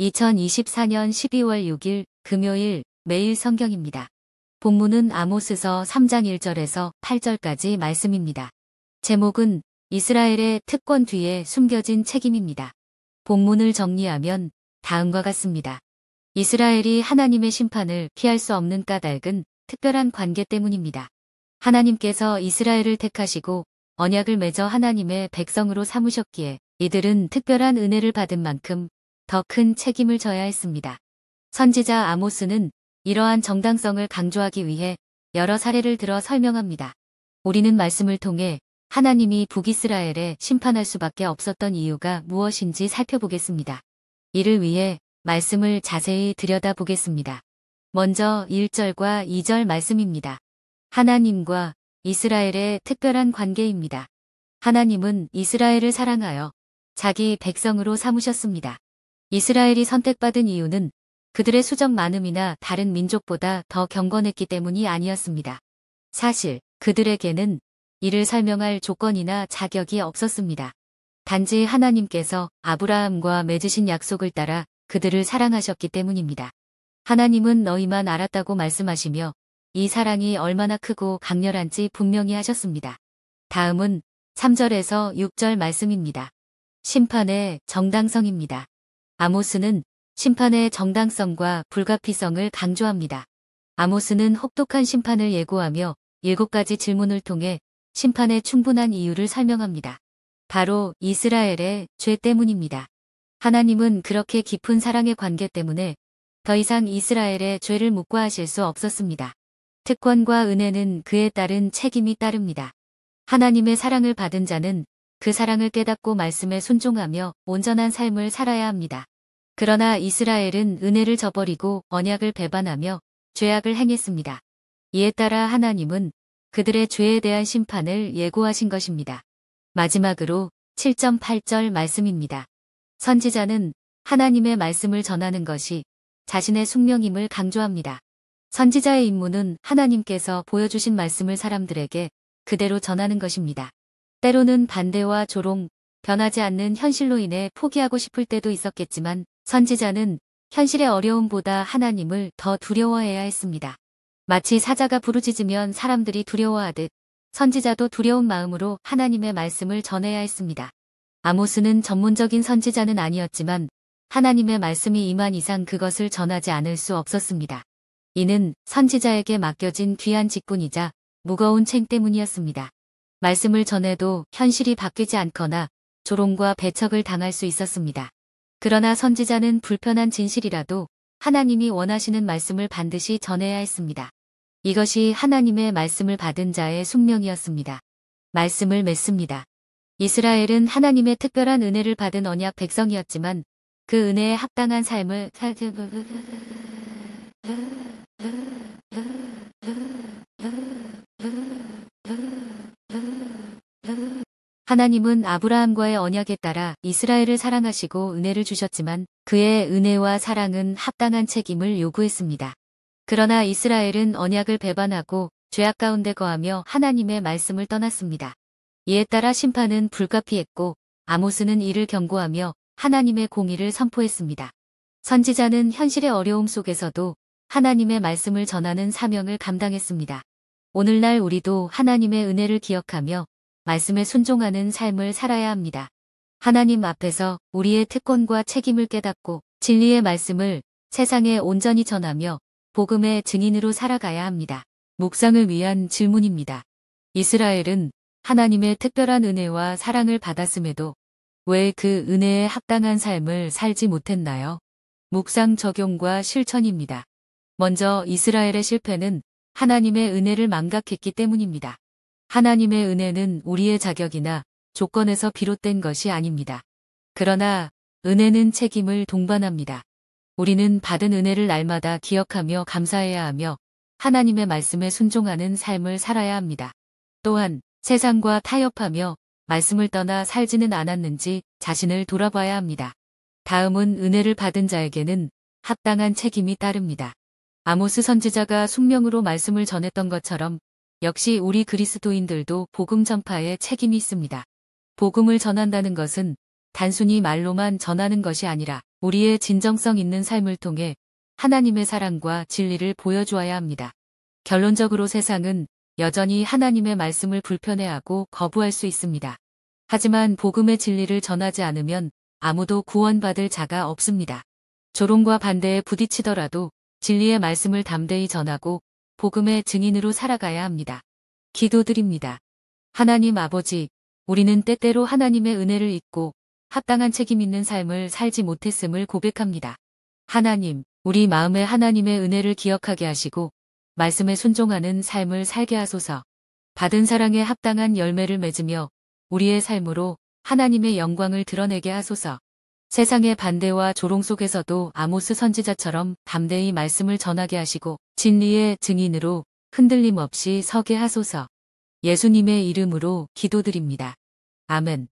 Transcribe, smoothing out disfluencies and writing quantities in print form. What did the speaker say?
2024년 12월 6일 금요일 매일 성경입니다. 본문은 아모스서 3장 1절에서 8절까지 말씀입니다. 제목은 이스라엘의 특권 뒤에 숨겨진 책임입니다. 본문을 정리하면 다음과 같습니다. 이스라엘이 하나님의 심판을 피할 수 없는 까닭은 특별한 관계 때문입니다. 하나님께서 이스라엘을 택하시고 언약을 맺어 하나님의 백성으로 삼으셨기에 이들은 특별한 은혜를 받은 만큼 더 큰 책임을 져야 했습니다. 선지자 아모스는 이러한 정당성을 강조하기 위해 여러 사례를 들어 설명합니다. 우리는 말씀을 통해 하나님이 북이스라엘에 심판할 수밖에 없었던 이유가 무엇인지 살펴보겠습니다. 이를 위해 말씀을 자세히 들여다보겠습니다. 먼저 1절과 2절 말씀입니다. 하나님과 이스라엘의 특별한 관계입니다. 하나님은 이스라엘을 사랑하여 자기 백성으로 삼으셨습니다. 이스라엘이 선택받은 이유는 그들의 수적 많음이나 다른 민족보다 더 경건했기 때문이 아니었습니다. 사실 그들에게는 이를 설명할 조건이나 자격이 없었습니다. 단지 하나님께서 아브라함과 맺으신 약속을 따라 그들을 사랑하셨기 때문입니다. 하나님은 너희만 알았다고 말씀하시며 이 사랑이 얼마나 크고 강렬한지 분명히 하셨습니다. 다음은 3절에서 6절 말씀입니다. 심판의 정당성입니다. 아모스는 심판의 정당성과 불가피성을 강조합니다. 아모스는 혹독한 심판을 예고하며 7가지 질문을 통해 심판의 충분한 이유를 설명합니다. 바로 이스라엘의 죄 때문입니다. 하나님은 그렇게 깊은 사랑의 관계 때문에 더 이상 이스라엘의 죄를 묵과하실 수 없었습니다. 특권과 은혜는 그에 따른 책임이 따릅니다. 하나님의 사랑을 받은 자는 그 사랑을 깨닫고 말씀에 순종하며 온전한 삶을 살아야 합니다. 그러나 이스라엘은 은혜를 저버리고 언약을 배반하며 죄악을 행했습니다. 이에 따라 하나님은 그들의 죄에 대한 심판을 예고하신 것입니다. 마지막으로 7.8절 말씀입니다. 선지자는 하나님의 말씀을 전하는 것이 자신의 숙명임을 강조합니다. 선지자의 임무는 하나님께서 보여주신 말씀을 사람들에게 그대로 전하는 것입니다. 때로는 반대와 조롱, 변하지 않는 현실로 인해 포기하고 싶을 때도 있었겠지만 선지자는 현실의 어려움보다 하나님을 더 두려워해야 했습니다. 마치 사자가 부르짖으면 사람들이 두려워하듯 선지자도 두려운 마음으로 하나님의 말씀을 전해야 했습니다. 아모스는 전문적인 선지자는 아니었지만 하나님의 말씀이 임한 이상 그것을 전하지 않을 수 없었습니다. 이는 선지자에게 맡겨진 귀한 직분이자 무거운 책임 때문이었습니다. 말씀을 전해도 현실이 바뀌지 않거나 조롱과 배척을 당할 수 있었습니다. 그러나 선지자는 불편한 진실이라도 하나님이 원하시는 말씀을 반드시 전해야 했습니다. 이것이 하나님의 말씀을 받은 자의 숙명이었습니다. 말씀을 맺습니다. 이스라엘은 하나님의 특별한 은혜를 받은 언약 백성이었지만 그 은혜에 합당한 삶을 하나님은 아브라함과의 언약에 따라 이스라엘을 사랑하시고 은혜를 주셨지만 그의 은혜와 사랑은 합당한 책임을 요구했습니다. 그러나 이스라엘은 언약을 배반하고 죄악 가운데 거하며 하나님의 말씀을 떠났습니다. 이에 따라 심판은 불가피했고 아모스는 이를 경고하며 하나님의 공의를 선포했습니다. 선지자는 현실의 어려움 속에서도 하나님의 말씀을 전하는 사명을 감당했습니다. 오늘날 우리도 하나님의 은혜를 기억하며 말씀에 순종하는 삶을 살아야 합니다. 하나님 앞에서 우리의 특권과 책임을 깨닫고 진리의 말씀을 세상에 온전히 전하며 복음의 증인으로 살아가야 합니다. 묵상을 위한 질문입니다. 이스라엘은 하나님의 특별한 은혜와 사랑을 받았음에도 왜 그 은혜에 합당한 삶을 살지 못했나요? 묵상 적용과 실천입니다. 먼저 이스라엘의 실패는 하나님의 은혜를 망각했기 때문입니다. 하나님의 은혜는 우리의 자격이나 조건에서 비롯된 것이 아닙니다. 그러나 은혜는 책임을 동반합니다. 우리는 받은 은혜를 날마다 기억하며 감사해야 하며 하나님의 말씀에 순종하는 삶을 살아야 합니다. 또한 세상과 타협하며 말씀을 떠나 살지는 않았는지 자신을 돌아봐야 합니다. 다음은 은혜를 받은 자에게는 합당한 책임이 따릅니다. 아모스 선지자가 숙명으로 말씀을 전했던 것처럼 역시 우리 그리스도인들도 복음 전파에 책임이 있습니다. 복음을 전한다는 것은 단순히 말로만 전하는 것이 아니라 우리의 진정성 있는 삶을 통해 하나님의 사랑과 진리를 보여주어야 합니다. 결론적으로 세상은 여전히 하나님의 말씀을 불편해하고 거부할 수 있습니다. 하지만 복음의 진리를 전하지 않으면 아무도 구원받을 자가 없습니다. 조롱과 반대에 부딪히더라도 진리의 말씀을 담대히 전하고 복음의 증인으로 살아가야 합니다. 기도드립니다. 하나님 아버지, 우리는 때때로 하나님의 은혜를 잊고 합당한 책임 있는 삶을 살지 못했음을 고백합니다. 하나님, 우리 마음에 하나님의 은혜를 기억하게 하시고 말씀에 순종하는 삶을 살게 하소서. 받은 사랑에 합당한 열매를 맺으며 우리의 삶으로 하나님의 영광을 드러내게 하소서. 세상의 반대와 조롱 속에서도 아모스 선지자처럼 담대히 말씀을 전하게 하시고 진리의 증인으로 흔들림 없이 서게 하소서. 예수님의 이름으로 기도드립니다. 아멘.